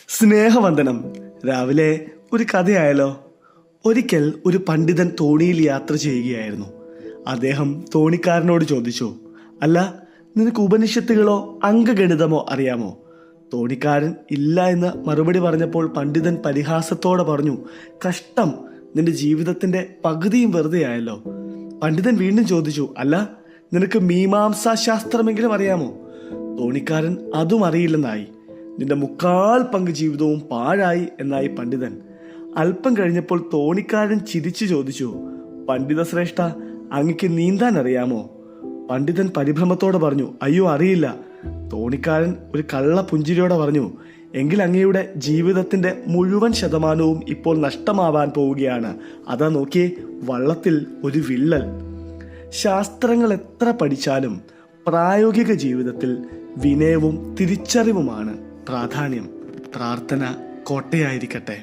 സ്നേഹവന്ദനം. രാവിലെ ഒരു കഥയായാലോ? ഒരിക്കൽ ഒരു പണ്ഡിതൻ തോണിയിൽ യാത്ര ചെയ്യുകയായിരുന്നു. അദ്ദേഹം തോണിക്കാരനോട് ചോദിച്ചു, അല്ല, നിനക്ക് ഉപനിഷത്തുകളോ അംഗഗണിതമോ അറിയാമോ? തോണിക്കാരൻ ഇല്ല എന്ന് മറുപടി പറഞ്ഞപ്പോൾ പണ്ഡിതൻ പരിഹാസത്തോടെ പറഞ്ഞു, കഷ്ടം, നിന്റെ ജീവിതത്തിന്റെ പകുതിയും വെറുതെ ആയല്ലോ. പണ്ഡിതൻ വീണ്ടും ചോദിച്ചു, അല്ല, നിനക്ക് മീമാംസാ ശാസ്ത്രമെങ്കിലും അറിയാമോ? തോണിക്കാരൻ അതും അറിയില്ലെന്നായി. നിന്റെ മുക്കാൽ പങ്ക് ജീവിതവും പാഴായി എന്നായി പണ്ഡിതൻ. അല്പം കഴിഞ്ഞപ്പോൾ തോണിക്കാരൻ ചിരിച്ചു ചോദിച്ചു, പണ്ഡിത ശ്രേഷ്ഠ, അങ്ങക്ക് നീന്താൻ അറിയാമോ? പണ്ഡിതൻ പരിഭ്രമത്തോടെ പറഞ്ഞു, അയ്യോ, അറിയില്ല. തോണിക്കാരൻ ഒരു കള്ള പുഞ്ചിരിയോടെ പറഞ്ഞു, എങ്കിൽ അങ്ങയുടെ ജീവിതത്തിന്റെ മുഴുവൻ ശതമാനവും ഇപ്പോൾ നഷ്ടമാവാൻ പോവുകയാണ്. അതാ നോക്കിയേ, വള്ളത്തിൽ ഒരു വിള്ളൽ. ശാസ്ത്രങ്ങൾ എത്ര പഠിച്ചാലും പ്രായോഗിക ജീവിതത്തിൽ വിനയവും തിരിച്ചറിവുമാണ് പ്രാധാന്യം. പ്രാർത്ഥന കോട്ടയായിരിക്കട്ടെ.